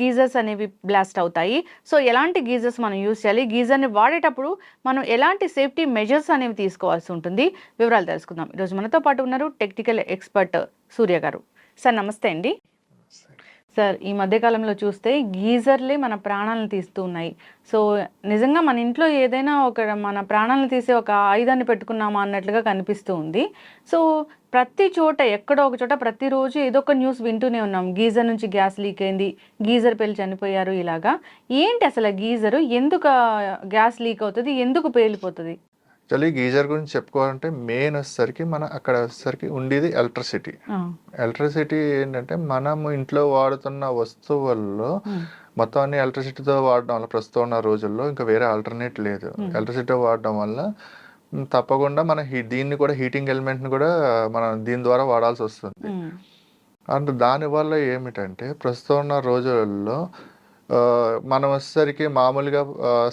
Geysers అనేవి blast అవుతాయి. So ఎలాంటి గీజర్స్ మనం యూజ్ చేయాలి, గీజర్ని వాడేటప్పుడు మనం ఎలాంటి సేఫ్టీ మెజర్స్ అనేవి తీసుకోవాల్సి ఉంటుంది, వివరాలు తెలుసుకుందాం. ఈరోజు మనతో పాటు ఉన్నారు టెక్నికల్ ఎక్స్పర్ట్ సూర్య గారు. సార్ నమస్తే అండి. సార్, ఈ మధ్యకాలంలో చూస్తే గీజర్లే మన ప్రాణాలను తీస్తూ ఉన్నాయి. సో నిజంగా మన ఇంట్లో ఏదైనా మన ప్రాణాలను తీసే ఒక ఆయుధాన్ని పెట్టుకున్నామా అన్నట్లుగా కనిపిస్తూ ఉంది. సో ప్రతి చోట ఎక్కడో ఒక చోట ప్రతిరోజు ఏదో ఒక న్యూస్ వింటూనే ఉన్నాం. గీజర్ నుంచి గ్యాస్ లీక్ అయింది, గీజర్ పేలి చనిపోయారు. ఇలాగా ఏంటి అసలు గీజరు ఎందుకు గ్యాస్ లీక్ అవుతుంది, ఎందుకు పేలిపోతుంది? యాక్చువల్లీ గీజర్ గురించి చెప్పుకోవాలంటే మెయిన్ వచ్చేసరికి అక్కడ వచ్చేసరికి ఉండేది ఎలక్ట్రిసిటీ. ఎలక్ట్రిసిటీ ఏంటంటే మనం ఇంట్లో వాడుతున్న వస్తువుల్లో మొత్తం అన్ని ఎలక్ట్రిసిటీతో వాడడం వల్ల ప్రస్తుతం ఉన్న రోజుల్లో ఇంకా వేరే ఆల్టర్నేట్ లేదు. ఎలక్ట్రిసిటీ వాడడం వల్ల తప్పకుండా మన దీన్ని కూడా హీటింగ్ ఎలిమెంట్ని కూడా మనం దీని ద్వారా వాడాల్సి వస్తుంది. అండ్ దానివల్ల ఏమిటంటే ప్రస్తుతం ఉన్న రోజుల్లో మనం వచ్చేసరికి మామూలుగా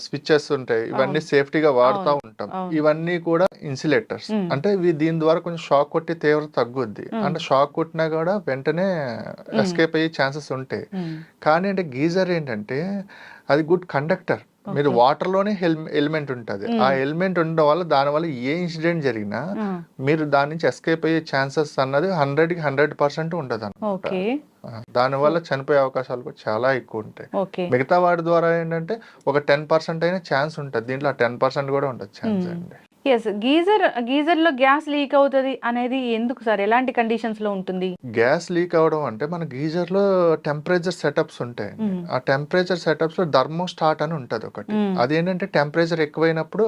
స్విచ్చెస్ ఉంటాయి, ఇవన్నీ సేఫ్టీగా వాడుతూ ఉంటాం. ఇవన్నీ కూడా ఇన్సులేటర్స్, అంటే దీని ద్వారా కొంచెం షాక్ కొట్టి తీవ్రత తగ్గుద్ది. అంటే షాక్ కొట్టినా కూడా వెంటనే ఎస్కేప్ అయ్యే ఛాన్సెస్ ఉంటాయి. కానీ అంటే గీజర్ ఏంటంటే అది గుడ్ కండక్టర్. మీరు వాటర్ లోనే ఎలిమెంట్ ఉంటుంది. ఆ ఎలిమెంట్ ఉండడం వల్ల దానివల్ల ఏ ఇన్సిడెంట్ జరిగినా మీరు దాని నుంచి ఎస్కేప్ అయ్యే ఛాన్సెస్ అన్నది 100కి 100% ఉండదు అన్నమాట. దానివల్ల చనిపోయే అవకాశాలు కూడా చాలా ఎక్కువ ఉంటాయి. మిగతా వాటి ద్వారా ఏంటంటే ఒక 10% అయినా ఛాన్స్ ఉంటుంది, దీంట్లో 10% కూడా ఉండదు ఛాన్స్ అండి. ఎస్, గీజర్ లో గ్యాస్ లీక్ అవుతుంది అనేది ఎందుకు సార్, ఎలాంటి కండిషన్స్ లో ఉంటుంది? గ్యాస్ లీక్ అవడం అంటే మన గీజర్ లో టెంపరేచర్ సెటప్స్ ఉంటాయి. ఆ టెంపరేచర్ సెటప్స్ లో థర్మోస్టాట్ అని ఉంటది ఒకటి. అదేంటంటే టెంపరేచర్ ఎక్కువైనప్పుడు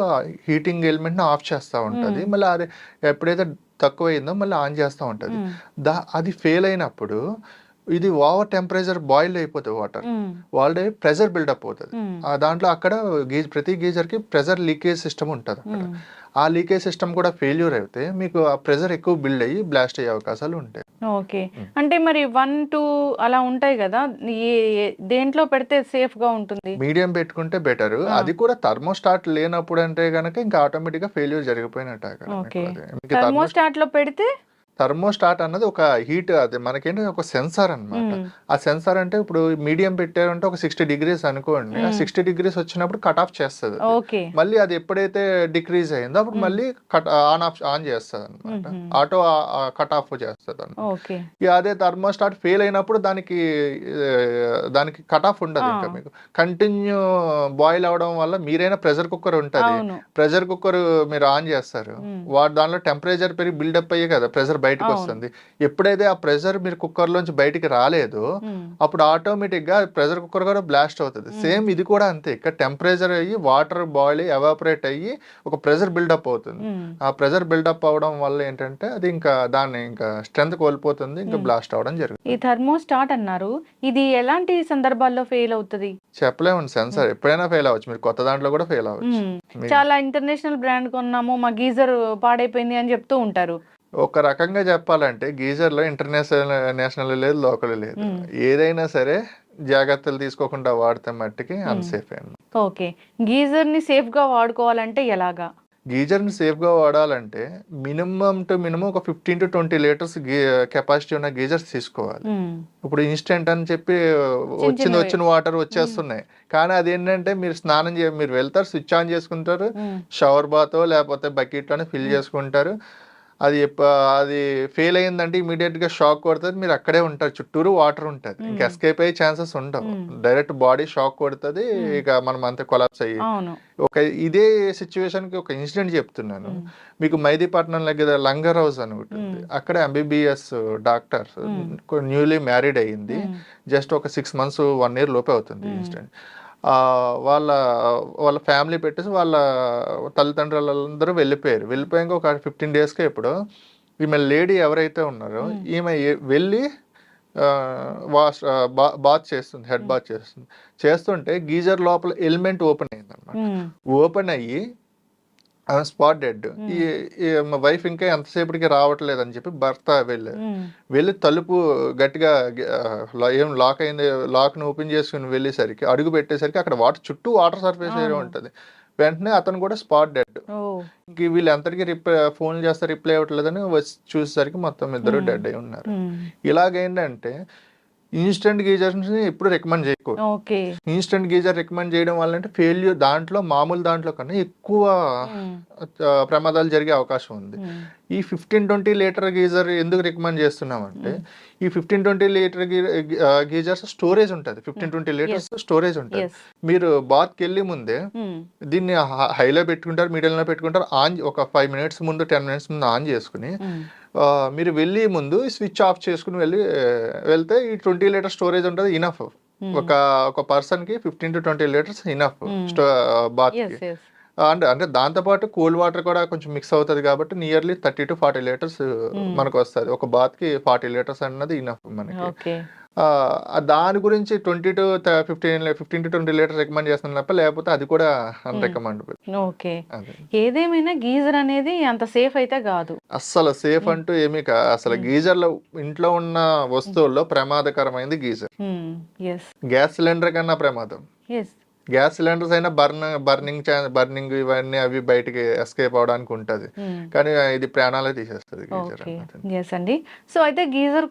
హీటింగ్ ఎలిమెంట్ ని ఆఫ్ చేస్తూ ఉంటది, మళ్ళీ అది ఎప్పుడైతే తక్కువైందో మళ్ళీ ఆన్ చేస్తూ ఉంటది. అది ఫెయిల్ అయినప్పుడు ఇది ఓవర్ టెంపరేచర్ బాయిల్ అయిపోతుంది, వాటర్ ప్రెజర్ బిల్డప్ అవుతుంది. దాంట్లో అక్కడ ప్రతి గీజర్ కి ప్రెజర్ లీకేజ్ సిస్టమ్ ఉంటుంది అక్కడ. ఆ లీకేజ్ సిస్టమ్ కూడా ఫెయిల్యూర్ అయితే మీకు ఆ ప్రెజర్ ఎక్కువ బిల్డ్ అయ్యి బ్లాస్ట్ అయ్యే అవకాశాలు ఉంటాయి. ఓకే, అంటే మరి 1, 2 అలా ఉంటాయి కదా, దేంట్లో పెడితే సేఫ్ గా ఉంటుంది? మీడియం పెట్టుకుంటే బెటర్. అది కూడా థర్మోస్టాట్ లేనప్పుడు అంటే కనుక ఇంకా ఆటోమేటిక్ గా ఫెయిల్యూర్ జరిగిపోయినట్టు. థర్మోస్టాట్ లో పెడితే థర్మోస్టాట్ అన్నది ఒక హీట్, అది మనకేంటి ఒక సెన్సార్ అనమాట. ఆ సెన్సార్ అంటే ఇప్పుడు మీడియం పెట్టారంటే ఒక 60 degrees అనుకోండి, ఆ 60 degrees వచ్చినప్పుడు కట్ ఆఫ్ చేస్తుంది. మళ్ళీ అది ఎప్పుడైతే డిక్రీజ్ అయిందో అప్పుడు మళ్ళీ ఆన్ చేస్తుంది అనమాట, ఆటో కట్ ఆఫ్ చేస్తుంది అనమాట. అదే థర్మోస్టాట్ ఫెయిల్ అయినప్పుడు దానికి కట్ ఆఫ్ ఉండదు. ఇంకా మీకు కంటిన్యూ బాయిల్ అవడం వల్ల మీరైనా ప్రెషర్ కుక్కర్ ఉంటుంది, ప్రెషర్ కుక్కర్ మీరు ఆన్ చేస్తారు, దానిలో టెంపరేచర్ పెరిగి బిల్డప్ అయ్యే కదా ప్రెషర్ బయటకు వస్తుంది. ఎప్పుడైతే ఆ ప్రెషర్ మీరు కుక్కర్ లోంచి బయటికి రాలేదో అప్పుడు ఆటోమేటిక్ గా ప్రెషర్ కుక్కర్ కూడా బ్లాస్ట్ అవుతుంది. సేమ్ ఇది కూడా అంతే, ఇక్కడ టెంపరేచర్ అయ్యి వాటర్ బాయిల్ అయ్యి ఎవాపరేట్ అయ్యి ఒక ప్రెషర్ బిల్డప్ అవుతుంది. ఆ ప్రెషర్ బిల్డప్ అవడం వల్ల ఏంటంటే అది ఇంకా దాన్ని ఇంకా స్ట్రెంత్ కోల్పోతుంది, ఇంకా బ్లాస్ట్ అవడం జరుగుతుంది. ఈ థర్మోస్టాట్ అన్నారు, ఇది ఎలాంటి సందర్భాల్లో ఫెయిల్ అవుతుంది? చెప్పలేము, సెన్సార్ ఎప్పుడైనా ఫెయిల్ అవ్వచ్చు, మీరు కొత్త దాంట్లో కూడా ఫెయిల్ అవ్వచ్చు. చాలా ఇంటర్నేషనల్ బ్రాండ్ కొన్నాము, మా గీజర్ పాడైపోయింది అని చెప్తూ ఉంటారు. ఒక రకంగా చెప్పాలంటే గీజర్లో నేషనల్ లేదు, లోకల్ లేదు. ఏదైనా సరే జాగ్రత్తలు తీసుకోకుండా వాడితే మట్టికి అన్సేఫ్ అండి. ఓకే, గీజర్ని సేఫ్గా వాడుకోవాలంటే ఎలాగా? గీజర్ని సేఫ్గా వాడాలంటే మినిమం టు మినిమం ఒక 15 to 20 liters కెపాసిటీ ఉన్న గీజర్స్ తీసుకోవాలి. ఇప్పుడు ఇన్స్టెంట్ అని చెప్పి వచ్చిన వాటర్ వచ్చేస్తున్నాయి, కానీ అదేంటంటే మీరు మీరు వెళ్తారు, స్విచ్ ఆన్ చేసుకుంటారు, షవర్ బాత్ లేకపోతే బకెట్లోనే ఫిల్ చేసుకుంటారు. అది ఫెయిల్ అయ్యిందంటే ఇమీడియట్ గా షాక్ కొడుతుంది, మీరు అక్కడే ఉంటారు, చుట్టూరు వాటర్ ఉంటుంది, ఇంకా ఎస్కేప్ అయ్యే ఛాన్సెస్ ఉండవు. డైరెక్ట్ బాడీ షాక్ కొడుతుంది, ఇక మనం అంతే కొలాప్స్ అయ్యి. ఇదే సిచ్యువేషన్ కి ఒక ఇన్సిడెంట్ చెప్తున్నాను మీకు. మైదీపట్నం దగ్గర లంగర్ హౌస్ అని ఉంటుంది, అక్కడ MBBS డాక్టర్ న్యూలీ మ్యారీడ్ అయ్యింది, జస్ట్ ఒక 6 months 1 year లోపే అవుతుంది ఇన్సిడెంట్. వాళ్ళ ఫ్యామిలీ పెట్టేసి వాళ్ళ తల్లిదండ్రులందరూ వెళ్ళిపోయాక ఒక 15 daysకే ఇప్పుడు ఈమె లేడీ ఎవరైతే ఉన్నారో ఈమె వెళ్ళి బాత్ చేస్తుంది, హెడ్ బాత్ చేస్తుంటే గీజర్ లోపల ఎలిమెంట్ ఓపెన్ అయింది అనమాట. ఓపెన్ అయ్యి స్పాట్ డెడ్. మా వైఫ్ ఇంకా ఎంతసేపటికి రావట్లేదు అని చెప్పి భర్త వెళ్ళి తలుపు గట్టిగా ఏం లాక్ అయింది, లాక్ని ఓపెన్ చేసుకుని వెళ్ళేసరికి అడుగు పెట్టేసరికి అక్కడ చుట్టూ వాటర్ సర్ఫేస్ ఏరియా ఉంటుంది. వెంటనే అతను కూడా స్పాట్ డెడ్. ఇంక వీళ్ళు ఎంతటికి ఫోన్ చేస్తే రిప్లై అవ్వట్లేదని వచ్చి చూసేసరికి మొత్తం ఇద్దరు డెడ్ అయి ఉన్నారు. ఇలాగేంటంటే ఇన్స్టెంట్ గీజర్స్ ఎప్పుడు రికమెండ్ చేయకూడదు. ఓకే. ఇన్స్టెంట్ గీజర్ రికమెండ్ చేయడం వల్ల అంటే ఫెయిల్యూర్ దాంట్లో మామూలు దాంట్లో కన్నా ఎక్కువ ప్రమాదాలు జరిగే అవకాశం ఉంది. ఈ 15-20 లీటర్ గీజర్ ఎందుకు రికమెండ్ చేస్తున్నామంటే ఈ 15-20 లీటర్ గీజర్స్ స్టోరేజ్ ఉంటుంది, 15-20 లీటర్స్ స్టోరేజ్ ఉంటుంది. మీరు బాత్కి వెళ్ళి ముందే దీన్ని హైలో పెట్టుకుంటారు, మీడియంలో పెట్టుకుంటారు, ఆన్ ఒక 5 మినిట్స్ ముందు 10 మినిట్స్ ముందు ఆన్ చేసుకుని మీరు వెళ్ళి ముందు స్విచ్ ఆఫ్ చేసుకుని వెళ్తే ఈ 20 లీటర్ స్టోరేజ్ ఉంటుంది, ఇనఫ్. ఒక పర్సన్ కి 15-20 లీటర్స్ ఇనఫ్ బాత్ కి. అంటే దాంతోపాటు కూల్ వాటర్ కూడా కొంచెం మిక్స్ అవుతుంది కాబట్టి నియర్లీ 30-40 లీటర్స్ మనకు వస్తుంది. ఒక బాత్ కి 40 లీటర్స్ అన్నది ఇనఫ్ మనకి. దాని గురించి 15-20 లీటర్స్ రికమెండ్ చేస్తాను తప్ప లేకపోతే అది కూడా అన్రికమెండబుల్. ఓకే. ఏదేమైనా గీజర్ అనేది అంత సేఫ్ అయితే కాదు, అస్సలు సేఫ్ అంటూ ఏమీ అసలు గీజర్ లో ఇంట్లో ఉన్న వస్తువుల్లో ప్రమాదకరమైనది గీజర్. గ్యాస్ సిలిండర్ కన్నా ప్రమాదం. గ్యాస్ సిలిండర్స్ అయినా బర్నింగ్ ఇవన్నీ అవి బయటికి ఎస్కేప్ అవడానికి ఉంటది, కానీ ఇది ప్రాణాలే తీసేస్తుంది గీజర్. ఎస్ అండి. సో అయితే గీజర్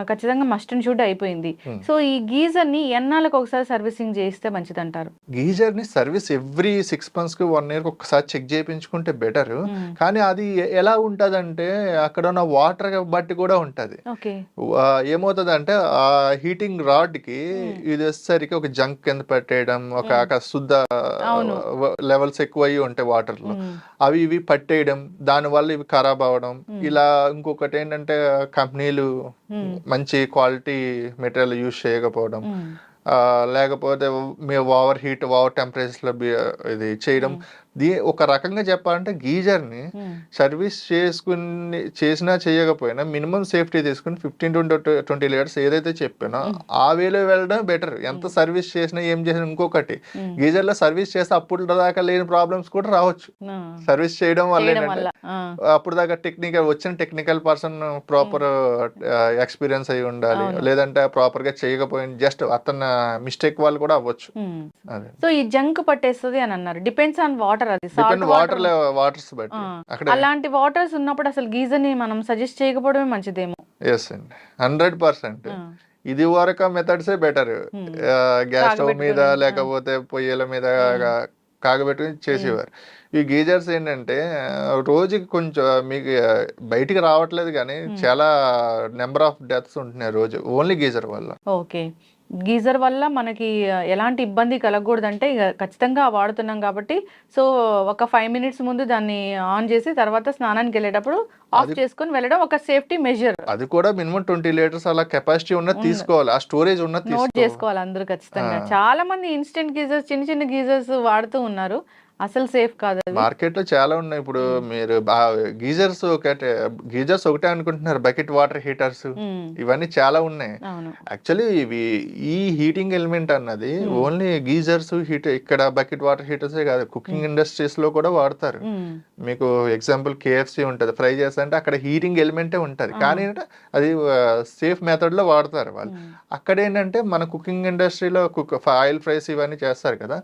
ఖచ్చితంగా మస్ట్ అండ్ షుడ్ అయిపోయింది. సో ఈ గీజర్ ని ఎన్నాళ్ళకి ఒకసారి సర్వీసింగ్ చేయిస్తే మంచిది అంటారు? గీజర్ ని సర్వీస్ ఎవ్రీ 6 months కి 1 year కి ఒకసారి చెక్ చేయించుకుంటే బెటర్. కానీ అది ఎలా ఉంటదంటే అక్కడ ఉన్న వాటర్ బట్టి కూడా ఉంటది. ఏమవుతుంది అంటే ఆ హీటింగ్ రాడ్ కి ఇది వచ్చేసరికి ఒక జంక్ కింద పెట్టేయడం, ఒక శుద్ధ లెవెల్స్ ఎక్కువ అయ్యి ఉంటాయి వాటర్ లో, అవి ఇవి పట్టేయడం, దాని వల్ల ఇవి ఖరాబ్ అవ్వడం. ఇలా ఇంకొకటి ఏంటంటే కంపెనీలు మంచి క్వాలిటీ మెటీరియల్ యూజ్ చేయకపోవడం, లేకపోతే ఓవర్ హీట్ ఓవర్ టెంపరేచర్ లో ఇది చేయడం. ఒక రకంగా చెప్పాలంటే గీజర్ ని సర్వీస్ చేసినా చేయకపోయినా మినిమం సేఫ్టీ తీసుకుని 15-20 లీటర్స్ ఏదైతే చెప్పానో ఆ వేలో వెళ్ళడం బెటర్. ఎంత సర్వీస్ చేసినా ఏం చేసినా. ఇంకొకటి గీజర్ లో సర్వీస్ చేస్తే అప్పుడు దాకా లేని ప్రాబ్లమ్స్ కూడా రావచ్చు సర్వీస్ చేయడం వల్ల. ఏంటంటే అప్పుడు దాకా టెక్నికల్ పర్సన్ ప్రాపర్ ఎక్స్పీరియన్స్ అయి ఉండాలి, లేదంటే ప్రాపర్ గా చేయకపోయిన జస్ట్ అతను మిస్టేక్ వాళ్ళు కూడా అవ్వచ్చు. సో ఈ జంక్ పట్టేస్తుంది అని అన్నారు, డిపెండ్స్ ఆన్ వాటర్. అలాంటి వాటర్స్ ఉన్నప్పుడు అసలు గీజర్ ని మనం సజెస్ట్ చేయకపోవడమే మంచిదేమో. ఎస్ అండి, 100%. ఇది వరకు మెథడ్సే బెటర్. గ్యాస్ స్టవ్ మీద లేకపోతే పొయ్యిల మీద కాగబెట్టుకుని చేసేవారు. ఈ గీజర్స్ ఏంటంటే రోజుకి కొంచెం మీకు బయటికి రావట్లేదు కానీ చాలా నెంబర్ ఆఫ్ డెత్స్ ఉంటున్నాయి రోజు ఓన్లీ గీజర్ వల్ల. ఓకే. గీజర్ వల్ల మనకి ఎలాంటి ఇబ్బంది కలగకూడదంటే ఇక ఖచ్చితంగా వాడుతున్నాం కాబట్టి సో ఒక 5 minutes ముందు దాన్ని ఆన్ చేసి తర్వాత స్నానానికి వెళ్ళేటప్పుడు ఆఫ్ చేసుకొని వెళ్ళడం ఒక సేఫ్టీ మెజర్. అది కూడా మినిమం 20 లీటర్స్ అలా కెపాసిటీ ఉన్నది తీసుకోవాలి, ఆ స్టోరేజ్ ఉన్నది నోట్ చేసుకోవాలి అందరూ ఖచ్చితంగా. చాలా మంది ఇన్స్టెంట్ గీజర్స్ చిన్న చిన్న గీజర్స్ వాడుతూ ఉన్నారు, అసలు సేఫ్ కాదు. మార్కెట్ లో చాలా ఉన్నాయి. ఇప్పుడు మీరు గీజర్స్ ఒకటే అనుకుంటున్నారు, బకెట్ వాటర్ హీటర్స్ ఇవన్నీ చాలా ఉన్నాయి. యాక్చువల్లీ ఇవి ఈ హీటింగ్ ఎలిమెంట్ అన్నది ఓన్లీ గీజర్స్ ఇక్కడ బకెట్ వాటర్ హీటర్స్ కాదు, కుకింగ్ ఇండస్ట్రీస్ లో కూడా వాడతారు. మీకు ఎగ్జాంపుల్ KFC ఉంటది, ఫ్రై చేస్తా అంటే అక్కడ హీటింగ్ ఎలిమెంటే ఉంటది, కానీ అది సేఫ్ మెథడ్ లో వాడతారు వాళ్ళు. అక్కడ ఏంటంటే మన కుకింగ్ ఇండస్ట్రీలో ఆయిల్ ఫ్రైస్ ఇవన్నీ చేస్తారు కదా,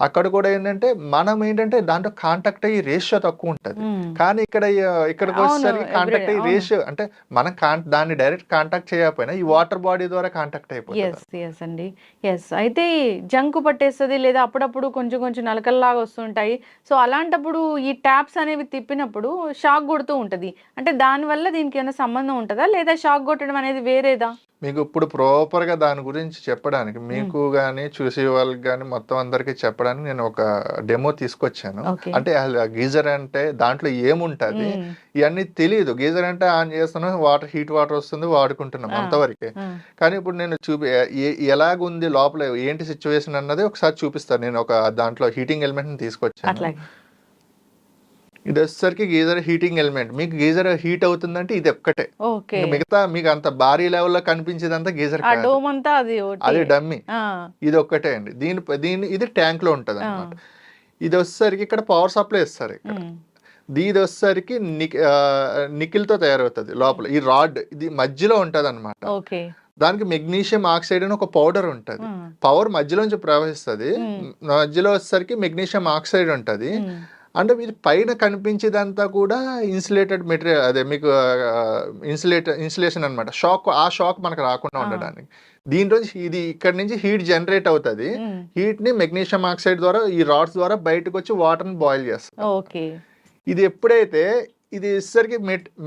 అక్కడ కూడా ఏంటంటే మనం ఏంటంటే దాంట్లో కాంటాక్ట్ అయ్యి రేషియో తక్కువ ఉంటుంది. కానీ ఇక్కడికి వచ్చేసరికి కాంటాక్ట్ అయ్యి రేషియో అంటే మనం దాన్ని డైరెక్ట్ కాంటాక్ట్ చేయకపోయినా ఈ వాటర్ బాడీ ద్వారా కాంటాక్ట్ అయిపోతుంది. అయితే జంకు పట్టేస్తుంది లేదా అప్పుడప్పుడు కొంచెం కొంచెం నలకల్లాగా వస్తుంటాయి. సో అలాంటప్పుడు ఈ ట్యాప్స్ అనేవి తిప్పినప్పుడు షాక్ కొడుతూ ఉంటది, అంటే దానివల్ల దీనికి ఏమైనా సంబంధం ఉంటుందా లేదా షాక్ కొట్టడం అనేది వేరేదా? మీకు ఇప్పుడు ప్రాపర్ గా దాని గురించి చెప్పడానికి మీకు గానీ చూసే వాళ్ళకి గానీ మొత్తం అందరికి చెప్పడానికి నేను ఒక డెమో తీసుకొచ్చాను. అంటే గీజర్ అంటే దాంట్లో ఏముంటది ఇవన్నీ తెలియదు. గీజర్ అంటే ఆన్ చేస్తున్నాం, హీట్ వాటర్ వస్తుంది, వాడుకుంటున్నాం అంతవరకే. కానీ ఇప్పుడు నేను ఎలాగుంది లోపల ఏంటి సిచ్యువేషన్ అన్నది ఒకసారి చూపిస్తాను. నేను ఒక దాంట్లో హీటింగ్ ఎలిమెంట్ ని తీసుకొచ్చాను. ఇది వచ్చేసరికి గీజర్ హీటింగ్ ఎలిమెంట్. మీకు గీజర్ హీట్ అవుతుందంటే ఇది ఒక్కటే, మిగతా మీకు అంత భారీ లెవెల్లో కనిపించేదంతా గీజర్, అది డమ్మీ. ఇది ఒక్కటే అండి. ఇది ట్యాంక్ లో ఉంటది అనమాట. ఇది వచ్చేసరికి ఇక్కడ పవర్ సప్లై ఇస్తారు. ఇక్కడ ఇది వచ్చేసరికి నికిల్ తో తయారవుతుంది. లోపల ఈ రాడ్ ఇది మధ్యలో ఉంటది అనమాట. దానికి మెగ్నీషియం ఆక్సైడ్ అని ఒక పౌడర్ ఉంటది. పవర్ మధ్యలోంచి ప్రవహిస్తుంది, మధ్యలో వచ్చేసరికి మెగ్నీషియం ఆక్సైడ్ ఉంటది. అంటే ఇది పైన కనిపించేదంతా కూడా ఇన్సులేటెడ్ మెటీరియల్, అదే మీకు ఇన్సులేషన్ అనమాట. ఆ షాక్ మనకు రాకుండా ఉండడానికి. దీంట్లో ఇది ఇక్కడ నుంచి హీట్ జనరేట్ అవుతుంది. హీట్ ని మెగ్నీషియం ఆక్సైడ్ ద్వారా ఈ రాడ్స్ ద్వారా బయటకు వచ్చి వాటర్ ని బాయిల్ చేస్తుంది. ఇది ఎప్పుడైతే ఇది ఇసరికి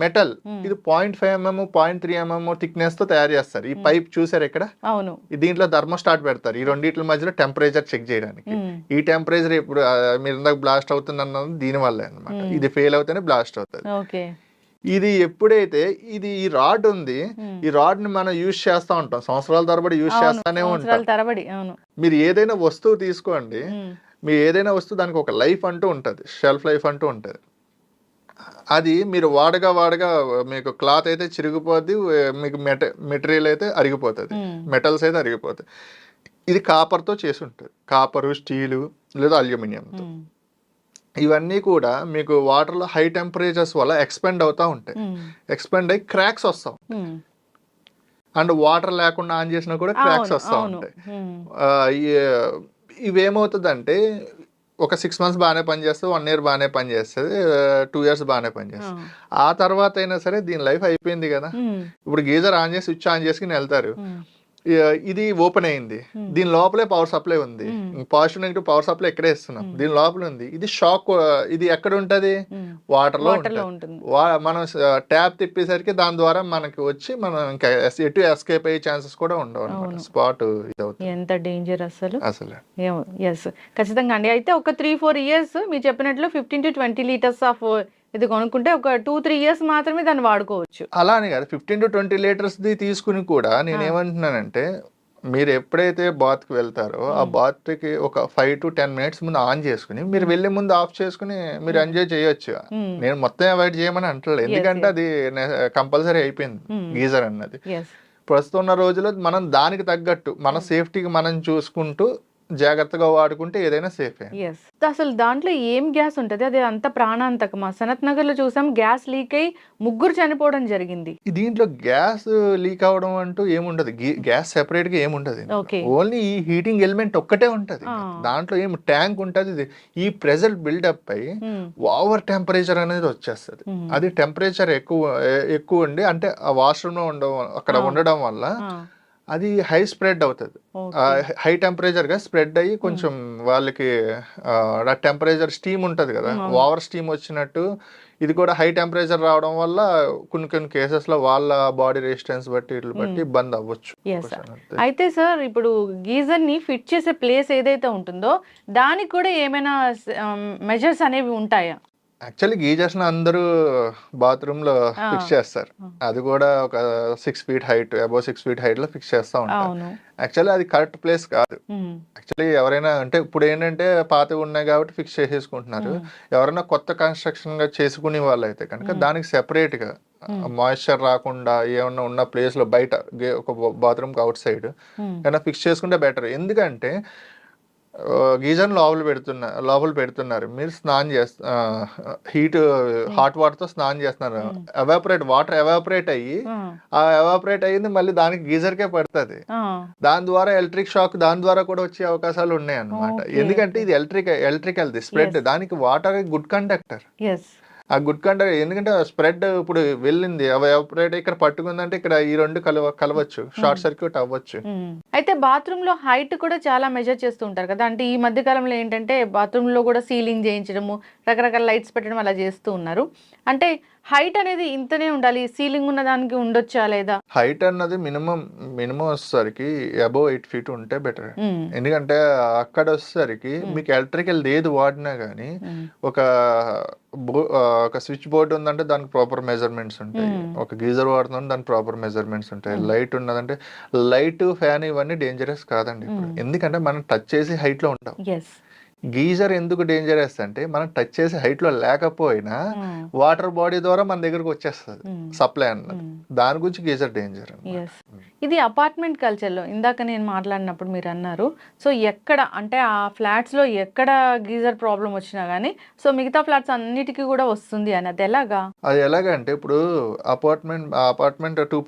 మెటల్, ఇది 0.5 mm 0.3 mm థిక్నెస్ తో తయారు చేస్తారు. ఈ పైప్ చూసారు ఇక్కడ, దీంట్లో థర్మోస్టాట్ పెడతారు ఈ రెండిట్ల మధ్యలో టెంపరేచర్ చెక్ చేయడానికి. ఈ టెంపరేచర్ ఇప్పుడు మీరు ఇందాక బ్లాస్ట్ అవుతుంది అన్నది దీని వల్లే అనమాట. ఇది ఫెయిల్ అవుతేనే బ్లాస్ట్ అవుతుంది. ఇది ఎప్పుడైతే ఈ రాడ్ ఉంది, ఈ రాడ్ ని మనం యూజ్ చేస్తా ఉంటాం, సంవత్సరాల తరబడి యూజ్ చేస్తానే ఉంటాం. మీరు ఏదైనా వస్తువు తీసుకోండి, మీరు ఏదైనా వస్తువు దానికి ఒక లైఫ్ అంటూ ఉంటది, షెల్ఫ్ లైఫ్ అంటూ ఉంటది. అది మీరు వాడగా మీకు క్లాత్ అయితే చిరిగిపోద్ది, మీకు మెటీరియల్ అయితే అరిగిపోతుంది, మెటల్స్ అయితే అరిగిపోతాయి. ఇది కాపర్తో చేసి ఉంటుంది, కాపరు, స్టీలు లేదా అల్యూమినియంతో. ఇవన్నీ కూడా మీకు వాటర్లో హై టెంపరేచర్స్ వల్ల ఎక్స్పెండ్ అవుతూ ఉంటాయి. ఎక్స్పెండ్ అయ్యి క్రాక్స్ వస్తాం, అండ్ వాటర్ లేకుండా ఆన్ చేసినా కూడా క్రాక్స్ వస్తూ ఉంటాయి. ఇవేమవుతుందంటే ఒక 6 months బాగానే పనిచేస్తుంది, 1 year బాగానే పనిచేస్తుంది, 2 years బాగానే పనిచేస్తుంది. ఆ తర్వాత అయినా సరే దీని లైఫ్ అయిపోయింది కదా. ఇప్పుడు గీజర్ ఆన్ చేసి స్విచ్ ఆన్ చేసుకుని వెళ్తారు, ఇది ఓపెన్ అయింది, దీని లోపలే పవర్ సప్లై ఉంది, పాజిటివ్ నెగిటివ్ పవర్ సప్లై ఎక్కడే ఇస్తున్నాం, దీని లోపల ఉంది. ఇది షాక్, ఇది ఎక్కడ ఉంటది, వాటర్ లో ఉంటుంది. మనం ట్యాప్ తిప్పేసరికి దాని ద్వారా మనకి వచ్చి మనం ఇంకా ఎటు ఎస్కేప్ అయ్యే ఛాన్సెస్ కూడా ఉండవు, స్పాట్ ఇది అవుతుంది. ఎంత డేంజర్ అసలు. ఎస్ ఖచ్చితంగా అండి. అయితే ఒక 3-4 years మీరు చెప్పినట్లు 15 to 20 liters ఆఫ్ ఇది కొనుక్కుంటే ఒక 2-3 years మాత్రమే దాన్ని వాడుకోవచ్చు. అలా అని కాదు, 15 to 20 liters తీసుకుని కూడా నేను ఏమంటున్నానంటే, మీరు ఎప్పుడైతే బాత్ కి వెళ్తారో ఆ బాత్ కి ఒక 5 to 10 minutes ముందు ఆన్ చేసుకుని మీరు వెళ్లే ముందు ఆఫ్ చేసుకుని మీరు ఎంజాయ్ చేయొచ్చు. నేను మొత్తం అవాయిడ్ చేయమని అంటలేదు, ఎందుకంటే అది కంపల్సరీ అయిపోయింది గీజర్ అన్నది. ప్రస్తుతం ఉన్న రోజుల్లో మనం దానికి తగ్గట్టు మన సేఫ్టీకి మనం చూసుకుంటూ జాగ్రత్తగా వాడుకుంటే ఏదైనా సేఫే. అసలు దాంట్లో ఏం గ్యాస్ ఉంటది, అది అంత ప్రాణాంతకమా? సనత్ నగర్ లో చూసాం, గ్యాస్ లీక్ అయి 3 చనిపోవడం జరిగింది. దీంట్లో గ్యాస్ లీక్ అవడం అంటూ ఏముండదు, గ్యాస్ సెపరేట్ గా ఏముండదు, ఓన్లీ ఈ హీటింగ్ ఎలిమెంట్ ఒక్కటే ఉంటది. దాంట్లో ఏం ట్యాంక్ ఉంటది, ఈ ప్రెజర్ బిల్డప్ అయి ఓవర్ టెంపరేచర్ అనేది వచ్చేస్తుంది. అది టెంపరేచర్ ఎక్కువ ఉండి, అంటే ఆ వాష్రూమ్ లో అక్కడ ఉండడం వల్ల అది హై స్ప్రెడ్ అవుతుంది, హై టెంపరేచర్ గా స్ప్రెడ్ అయ్యి కొంచెం వాళ్ళకి టెంపరేచర్ స్టీమ్ ఉంటది కదా, ఓవర్ స్టీమ్ వచ్చినట్టు ఇది కూడా హై టెంపరేచర్ రావడం వల్ల కొన్ని కేసెస్ లో వాళ్ళ బాడీ రెసిస్టెన్స్ బట్టి ఇబ్బంది అవ్వచ్చు. అయితే సార్, ఇప్పుడు గీజర్ ని ఫిట్ చేసే ప్లేస్ ఏదైతే ఉంటుందో దానికి కూడా ఏమైనా మెజర్స్ అనేవి ఉంటాయా? యాక్చువల్లీ గీజర్స్ అందరూ బాత్రూమ్ లో ఫిక్స్ చేస్తారు, అది కూడా ఒక 6 feet height, above 6 feet height లో ఫిక్స్ చేస్తూ ఉంటారు. యాక్చువల్లీ అది కరెక్ట్ ప్లేస్ కాదు. యాక్చువల్లీ ఎవరైనా అంటే ఇప్పుడు ఏంటంటే పాతవి ఉన్నాయి కాబట్టి ఫిక్స్ చేసేసుకుంటున్నారు. ఎవరైనా కొత్త కన్స్ట్రక్షన్ గా చేసుకునే వాళ్ళు అయితే కనుక దానికి సెపరేట్ గా మాయిశ్చర్ రాకుండా ఏమన్నా ఉన్న ప్లేస్ లో బయట ఒక బాత్రూమ్ కి అవుట్ సైడ్ ఏమైనా ఫిక్స్ చేసుకుంటే బెటర్. ఎందుకంటే గీజర్ లోపల పెడుతున్నారు, మీరు స్నానం హీట్ హాట్ వాటర్ తో స్నానం చేస్తున్నారు, వాటర్ ఎవాపరేట్ అయ్యి ఆ ఎవాపరేట్ అయ్యింది మళ్ళీ దానికి గీజర్ కే పడుతుంది. దాని ద్వారా ఎలక్ట్రిక్ షాక్ దాని ద్వారా కూడా వచ్చే అవకాశాలు ఉన్నాయి అన్నమాట. ఎందుకంటే ఇది ఎలక్ట్రికల్ స్ప్రెడ్, దానికి వాటర్ గుడ్ కండక్టర్. ఆ గుడ్ కండక్టర్, ఎందుకంటే స్ప్రెడ్ ఇప్పుడు వెళ్ళింది ఎవాపరేట్ ఇక్కడ పట్టుకుందంటే ఇక్కడ ఈ రెండు కలవచ్చు, షార్ట్ సర్క్యూట్ అవ్వచ్చు. అయితే బాత్రూమ్ లో హైట్ కూడా చాలా మెజర్ చేస్తూ ఉంటారు కదా, అంటే ఈ మధ్య కాలంలో ఏంటంటే బాత్రూమ్ లో కూడా సీలింగ్ చేయించడము, రకరకాల లైట్స్ పెట్టడం అలా చేస్తూ ఉన్నారు. అంటే హైట్ అనేది ఇంతనే ఉండాలి, సీలింగ్ ఉన్న దానికి ఉండొచ్చా లేదా? హైట్ అన్నది మినిమం వచ్చేసరికి అబౌవ్ 8 feet ఉంటే బెటర్. ఎందుకంటే అక్కడ వచ్చేసరికి మీకు ఎలక్ట్రికల్ ఏది వాడినా గానీ ఒక స్విచ్ బోర్డు ఉందంటే దానికి ప్రాపర్ మెజర్మెంట్స్ ఉంటాయి, ఒక గీజర్ వాడుతుందంటే దానికి ప్రాపర్ మెజర్మెంట్స్ ఉంటాయి, లైట్ ఉన్నదంటే లైట్, ఫ్యాన్ ఇవన్నీ డేంజరస్ కాదండి ఇప్పుడు. ఎందుకంటే మనం టచ్ చేసి హైట్ లో ఉంటాం. గీజర్ ఎందుకు డేంజరస్ అంటే మనం టచ్ చేసే హైట్ లో లేకపోయినా వాటర్ బాడీ ద్వారా మన దగ్గరకు వచ్చేస్తుంది సప్లై అన్నది, దాని గురించి గీజర్ డేంజర్. ఇది అపార్ట్మెంట్ కల్చర్ లో ఇందాక నేను మాట్లాడినప్పుడు మీరు అన్నారు, సో ఎక్కడ అంటే ఆ ఫ్లాట్స్ లో ఎక్కడ గీజర్ ప్రాబ్లం వచ్చినా గానీ సో మిగతా ఫ్లాట్స్ అన్నిటికీ కూడా వస్తుంది అని, అది ఎలాగంటే ఇప్పుడు అపార్ట్మెంట్ 2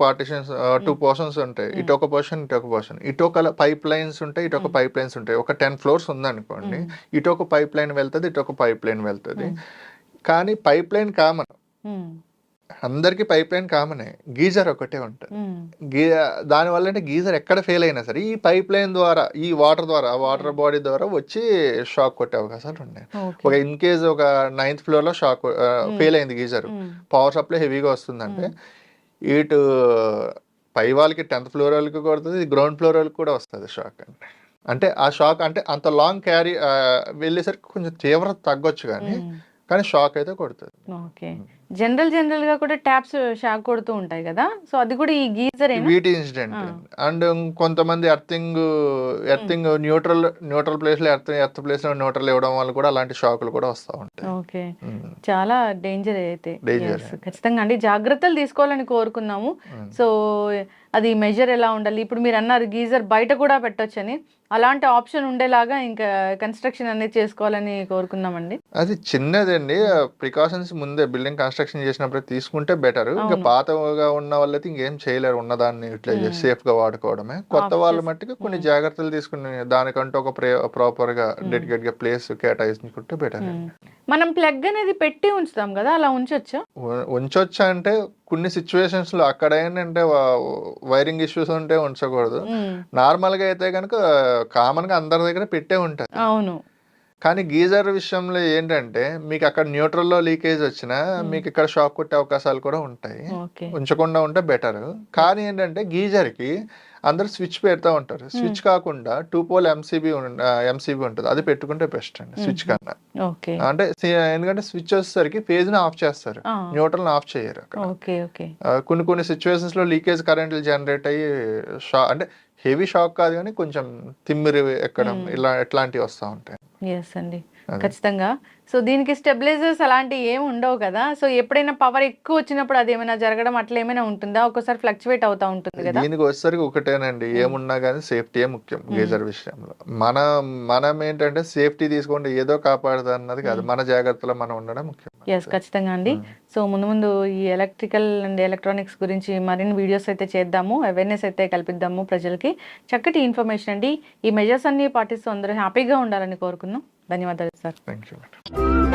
portions ఉంటాయి, ఇటు ఒక పోర్షన్ ఇటు ఒక పోర్షన్, ఇటు ఒక పైప్ లైన్స్ ఉంటాయి, ఇటు ఒక పైప్ లైన్స్ ఉంటాయి. ఒక 10 floors ఉందనుకోండి, ఇటు ఒక పైప్ లైన్ వెళ్తుంది, ఇటు ఒక పైప్ లైన్ వెళ్తుంది. కానీ పైప్ లైన్ కామన్, అందరికి పైప్ లైన్ కామనే, గీజర్ ఒకటే ఉంటుంది. దానివల్ల అంటే గీజర్ ఎక్కడ ఫెయిల్ అయినా సరే ఈ పైప్ లైన్ ద్వారా, ఈ వాటర్ ద్వారా, వాటర్ బాడీ ద్వారా వచ్చి షాక్ కొట్టే అవకాశాలు ఉన్నాయి. ఒక ఇన్ కేస్ ఒక 9th ఫ్లోర్ లో షాక్ ఫెయిల్ అయింది గీజర్, పవర్ సప్లై హెవీగా వస్తుందంటే ఇటు పై వాళ్ళకి 10th ఫ్లోర్ వాళ్ళకి కొడుతుంది, గ్రౌండ్ ఫ్లోర్ వాళ్ళకి కూడా వస్తుంది షాక్. అంటే ఆ షాక్ అంటే అంత లాంగ్ క్యారీ వెళ్ళేసరికి కొంచెం తీవ్రత తగ్గొచ్చు కానీ షాక్ అయితే కొడుతుంది. ఓకే, జనరల్ గా కూడా ట్యాప్స్ షాక్ కొడుతూ ఉంటాయి కదా, సో అది కూడా ఈ గీజర్ వీటి ఇన్సిడెంట్. అండ్ కొంతమంది ఎర్తింగ్ న్యూట్రల్ ప్లేస్ లో ఎర్త్ ప్లేస్ లో న్యూట్రల్ ఇవ్వడం వల్ల కూడా అలాంటి షాకులు కూడా వస్తూ ఉంటాయి. ఓకే, చాలా డేంజర్ అయితే. ఖచ్చితంగా అండి జాగ్రత్తలు తీసుకోవాలని కోరుకున్నాము. సో అది మెజర్ ఎలా ఉండాలి, ఇప్పుడు మీరు అన్నారు గీజర్ బయట కూడా పెట్టొచ్చని, అలాంటి ఆప్షన్ ఉండేలాగా ఇంకా కన్స్ట్రక్షన్ అనేది చేసుకోవాలని కోరుకున్నామండి. అది చిన్నదండి, ప్రికాషన్స్ ముందే బిల్డింగ్ కన్స్ట్రక్షన్ చేసినప్పుడు తీసుకుంటే బెటర్. ఇంకా పాతగా ఉన్న వాళ్ళైతే ఇంకేం చేయలేరు, ఉన్నదాన్ని ఇట్లా సేఫ్ గా వాడుకోవడమే. కొత్త వాళ్ళ మట్టికి కొన్ని జాగ్రత్తలు తీసుకుని దానికంటూ ఒక ప్రాపర్ గా డెడికేట్ గా ప్లేస్ కేటాయించుకుంటే బెటర్. మనం ప్లగ్ అనేది పెట్టి ఉంచుతాం కదా, అలా ఉంచొచ్చా అంటే కొన్ని సిచ్యువేషన్స్ లో అక్కడ ఏంటంటే వైరింగ్ ఇష్యూస్ ఉంటే ఉంచకూడదు. నార్మల్ గా అయితే కనుక కామన్ గా అందరి దగ్గర పెట్టే ఉంటుంది. అవును, కానీ గీజర్ విషయంలో ఏంటంటే మీకు అక్కడ న్యూట్రల్ లో లీకేజ్ వచ్చినా మీకు ఇక్కడ షాక్ కొట్టే అవకాశాలు కూడా ఉంటాయి. ఉంచకుండా ఉంటే బెటర్. కానీ ఏంటంటే గీజర్ కి అందరు స్విచ్ పెడతా ఉంటారు. స్విచ్ కాకుండా 2 పోల్ ఎంసీబీ ఉంటుంది, అది పెట్టుకుంటే బెస్ట్ అండి స్విచ్ కన్నా. అంటే ఎందుకంటే స్విచ్ వచ్చేసరికి ఫేజ్ ని ఆఫ్ చేస్తారు, న్యూట్రల్ ఆఫ్ చేయరు. కొన్ని సిచ్యువేషన్స్ లో లీకేజ్ కరెంట్లు జనరేట్ అయ్యి అంటే హెవీ షాక్ కాదు కానీ కొంచెం తిమ్మిరి ఎక్కడం ఇట్లాంటివి వస్తూ ఉంటాయి. అండి ఖచ్చితంగా. సో దీనికి స్టెబిలైజర్స్ అలాంటివి ఏమి ఉండవు కదా, సో ఎప్పుడైనా పవర్ ఎక్కువ వచ్చినప్పుడు అది ఏమైనా జరగడం అట్లా ఏమైనా ఉంటుందా, ఒకసారి ఫ్లక్చువేట్ అవుతా ఉంటుంది కదా? దీనికి వచ్చేసరికి ఒకటేనండి, ఏమున్నా కానీ సేఫ్టీయే ముఖ్యం గీజర్ విషయంలో. మనం ఏంటంటే సేఫ్టీ తీసుకుంటే ఏదో కాపాడదు అన్నది కాదు, మన జాగ్రత్తలో మనం ఉండడం ముఖ్యం. ఖచ్చితంగా అండి. సో ముందు ఈ ఎలక్ట్రికల్ అండ్ ఎలక్ట్రానిక్స్ గురించి మరిన్ని వీడియోస్ అయితే చేద్దాము, అవేర్నెస్ అయితే కల్పిద్దాము ప్రజలకి. చక్కటి ఇన్ఫర్మేషన్ అండి. ఈ మెజర్స్ అన్ని పాటిస్తూ అందరూ హ్యాపీగా ఉండాలని కోరుకుందాం. ధన్యవాదాలు సార్. Thank you.